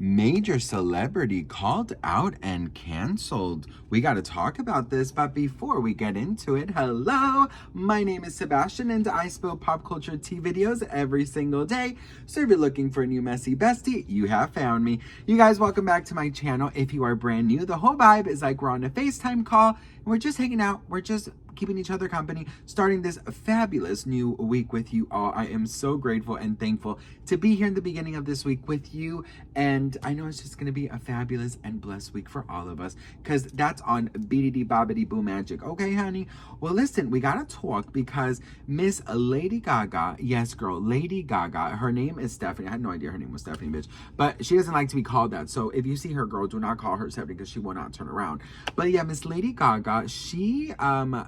major celebrity called out and canceled. We got to talk about this, but before we get into it, hello, my name is Sebastian and I spill pop culture tea videos every single day. So if you're looking for a new messy bestie, you have found me. You guys, welcome back to my channel. If you are brand new, the whole vibe is like we're on a FaceTime call and we're just hanging out. We're just keeping each other company, starting this fabulous new week with you all. I am so grateful and thankful to be here in the beginning of this week with you, and I know it's just going to be a fabulous and blessed week for all of us, because that's on BDD Bobbity Boo Magic. Okay, honey? Well, listen, we gotta talk because Miss Lady Gaga, yes, girl, Lady Gaga, her name is Stephanie. I had no idea her name was Stephanie, bitch, but she doesn't like to be called that, so if you see her, girl, do not call her Stephanie because she will not turn around. But yeah, Miss Lady Gaga, she,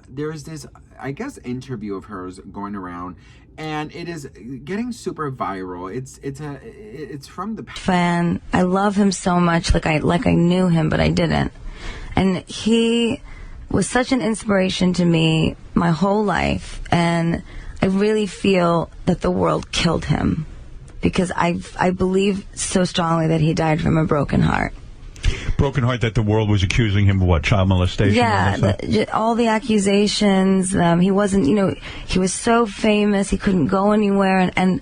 there's this, I guess, interview of hers going around, and it is getting super viral. It's from the fan. I love him so much, like I knew him, but I didn't. And he was such an inspiration to me my whole life, and I really feel that the world killed him because I believe so strongly that he died from a broken heart. Broken heart that the world was accusing him of what, child molestation? Yeah, all the accusations. He wasn't, he was so famous, he couldn't go anywhere, and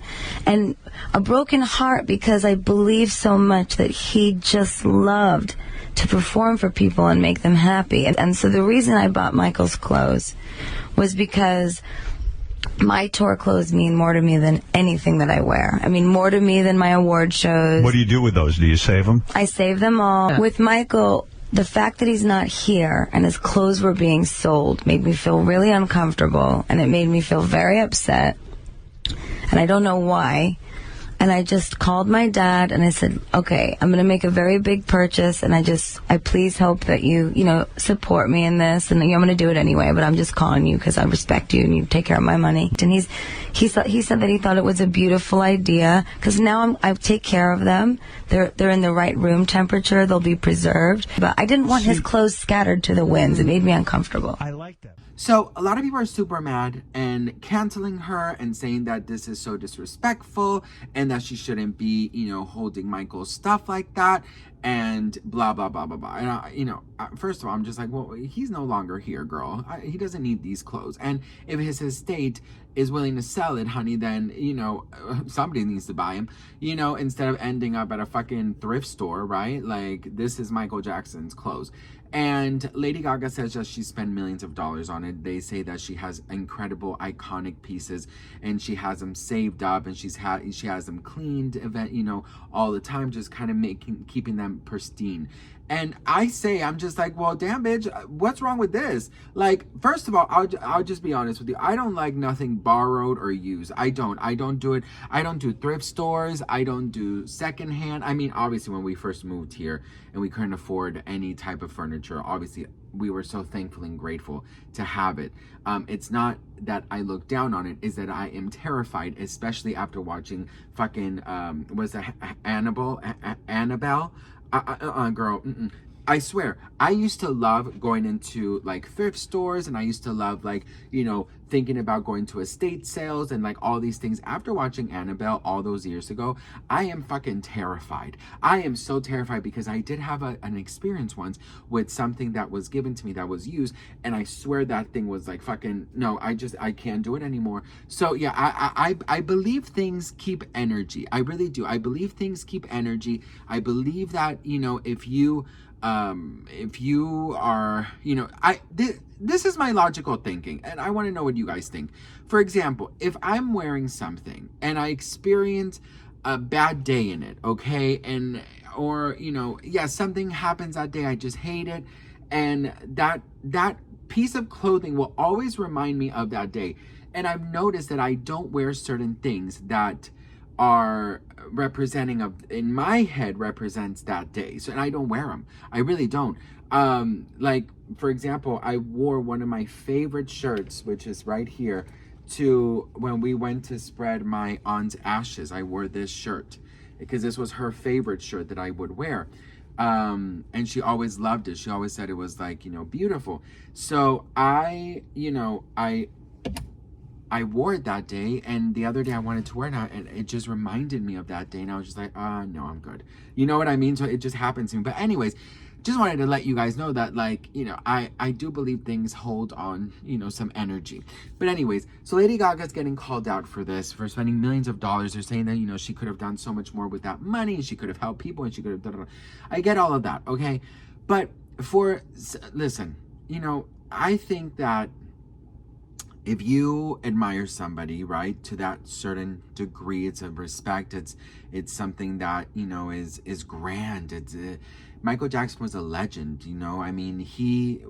a broken heart because I believe so much that he just loved to perform for people and make them happy. And so the reason I bought Michael's clothes was because my tour clothes mean more to me than anything that I wear. I mean, more to me than my award shows. What do you do with those? Do you save them? I save them all. Yeah. With Michael, the fact that he's not here and his clothes were being sold made me feel really uncomfortable, and it made me feel very upset. And I don't know why. And I just called my dad and I said, okay, I'm going to make a very big purchase, and I please hope that you support me in this, and I'm going to do it anyway, but I'm just calling you because I respect you and you take care of my money. And he said that he thought it was a beautiful idea because now I take care of them. They're in the right room temperature. They'll be preserved. But I didn't want his clothes scattered to the winds. It made me uncomfortable. I like that. So a lot of people are super mad and canceling her and saying that this is so disrespectful and that she shouldn't be, holding Michael's stuff like that and blah, blah, blah, blah, blah. And, first of all, I'm just like, well, he's no longer here, girl. He doesn't need these clothes. And if his estate is willing to sell it, honey, then, somebody needs to buy him, instead of ending up at a fucking thrift store, right? Like, this is Michael Jackson's clothes. And Lady Gaga says that she spent millions of dollars on it. They say that she has incredible, iconic pieces, and she has them saved up, and she has them cleaned, all the time, just kind of keeping them pristine. And I'm just like, well, damn, bitch, what's wrong with this? Like, first of all, I'll just be honest with you. I don't like nothing borrowed or used. I don't do it. I don't do thrift stores. I don't do secondhand. I mean, obviously, when we first moved here and we couldn't afford any type of furniture, obviously, we were so thankful and grateful to have it. It's not that I look down on it, is that I am terrified, especially after watching fucking, was it Annabelle? Girl, I swear, I used to love going into like thrift stores, and I used to love thinking about going to estate sales and like all these things. After watching Annabelle all those years ago, I am fucking terrified. I am so terrified because I did have an experience once with something that was given to me that was used, and I swear that thing was like fucking, no, I can't do it anymore. So yeah, I believe things keep energy. I really do. I believe things keep energy. I believe that, if you are, this is my logical thinking, and I want to know what you guys think. For example, if I'm wearing something and I experience a bad day in it, okay, or something happens that day, I just hate it, and that piece of clothing will always remind me of that day. And I've noticed that I don't wear certain things that are representing in my head represents that day, and I don't wear them. I really don't. Like, for example, I wore one of my favorite shirts, which is right here, to when we went to spread my aunt's ashes. I wore this shirt because this was her favorite shirt that I would wear, and she always loved it. She always said it was like, beautiful. So I I wore it that day, and the other day I wanted to wear it, and it just reminded me of that day, and I was just like, no, I'm good. You know what I mean? So it just happens to me. But anyways, just wanted to let you guys know that, like, you know, I do believe things hold on, you know, some energy. But anyways, so Lady Gaga's getting called out for this, for spending millions of dollars. They're saying that, you know, she could have done so much more with that money. She could have helped people, and she could have done. I get all of that, okay? But listen, you know, I think that if you admire somebody, right, to that certain degree, it's a respect. It's something that, you know, is grand. Michael Jackson was a legend, you know. I mean, he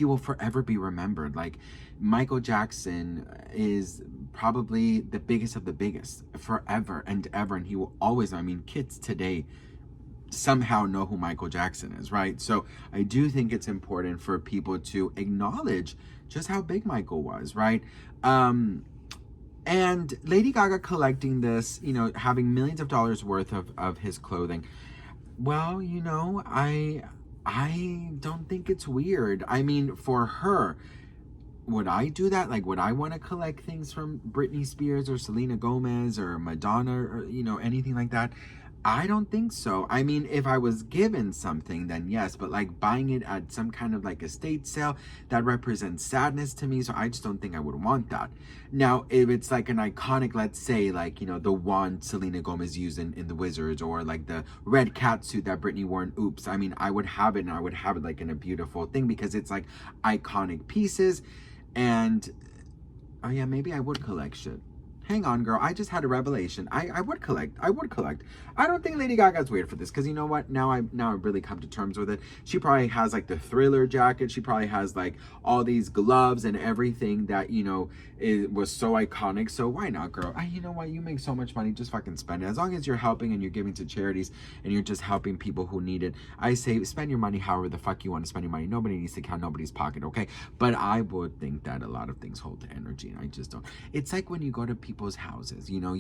will forever be remembered. Like, Michael Jackson is probably the biggest of the biggest forever and ever, and he will always. I mean, kids today somehow know who Michael Jackson is, right? So I do think it's important for people to acknowledge just how big Michael was, right? And Lady Gaga collecting this, you know, having millions of dollars worth of his clothing. Well, you know, I don't think it's weird. I mean, for her, would I do that? Like, would I want to collect things from Britney Spears or Selena Gomez or Madonna or, you know, anything like that? I don't think so. I mean, if I was given something, then yes, but like buying it at some kind of like estate sale, that represents sadness to me, so I just don't think I would want that. Now, if it's like an iconic, let's say, like, you know, the wand Selena Gomez used in The Wizards, or like the red catsuit that Britney wore in Oops, I mean, I would have it, and I would have it like in a beautiful thing, because it's like iconic pieces. And oh yeah, maybe I would collect shit. Hang on, girl. I just had a revelation. I would collect. I don't think Lady Gaga's weird for this, because you know what? Now I've really come to terms with it. She probably has like the Thriller jacket. She probably has like all these gloves and everything that, you know, was so iconic. So why not, girl? You know what? You make so much money. Just fucking spend it. As long as you're helping and you're giving to charities and you're just helping people who need it, I say spend your money however the fuck you want to spend your money. Nobody needs to count nobody's pocket, okay? But I would think that a lot of things hold energy, and I just don't. It's like when you go to people's houses, you know,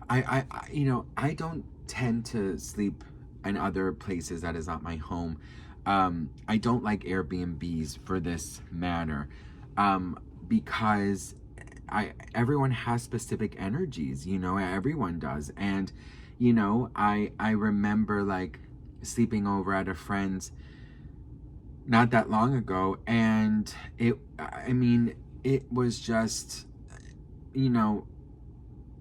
I don't tend to sleep in other places that is not my home. I don't like Airbnbs for this matter, because everyone has specific energies, you know, everyone does. And, you know, I remember like sleeping over at a friend's not that long ago, and it was just, you know,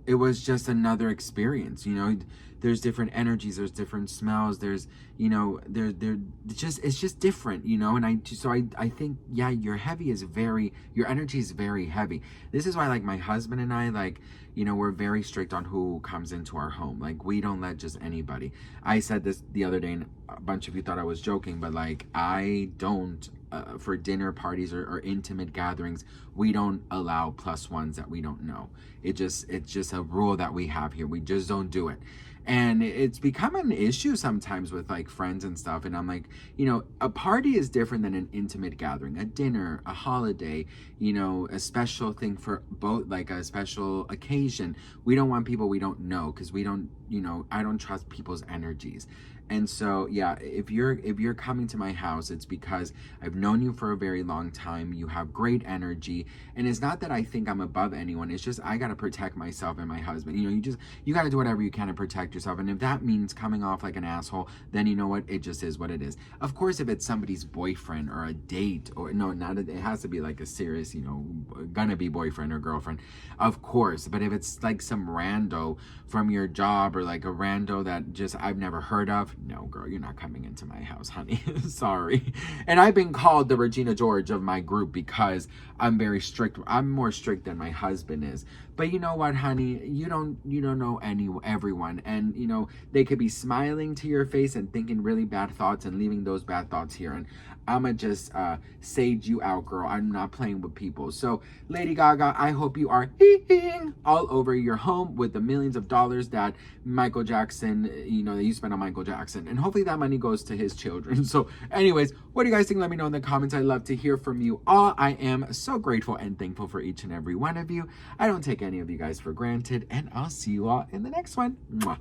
it was just another experience. You know, there's different energies, there's different smells, there's, you know, it's just different, you know. And I think, yeah, your energy is very heavy. This is why, like, my husband and I, like, you know, we're very strict on who comes into our home. Like, we don't let just anybody. I said this the other day, and a bunch of you thought I was joking, but like, I don't, for dinner parties or intimate gatherings, we don't allow plus ones that we don't know. It's just a rule that we have here. We just don't do it. And it's become an issue sometimes with like friends and stuff. And I'm like, you know, a party is different than an intimate gathering. A dinner, a holiday, you know, a special thing for both, like a special occasion. We don't want people we don't know, because we don't, you know, I don't trust people's energies. And so, yeah, if you're coming to my house, it's because I've known you for a very long time. You have great energy, and it's not that I think I'm above anyone. It's just I gotta protect myself and my husband. You know, you gotta do whatever you can to protect yourself. And if that means coming off like an asshole, then you know what? It just is what it is. Of course, if it's somebody's boyfriend or a date, or no, it has to be like a serious, you know, gonna be boyfriend or girlfriend, of course. But if it's like some rando from your job, or like a rando that just I've never heard of, no, girl, you're not coming into my house, honey. Sorry. And I've been called the Regina George of my group because I'm very strict. I'm more strict than my husband is. But you know what, honey? You don't know everyone. And, you know, they could be smiling to your face and thinking really bad thoughts and leaving those bad thoughts here. And I'ma just sage you out, girl. I'm not playing with people. So, Lady Gaga, I hope you are all over your home with the millions of dollars that Michael Jackson, you know, that you spent on Michael Jackson. And hopefully that money goes to his children. So, anyways, what do you guys think? Let me know in the comments. I'd love to hear from you all. I am so grateful and thankful for each and every one of you. I don't take any of you guys for granted. And I'll see you all in the next one. Mwah.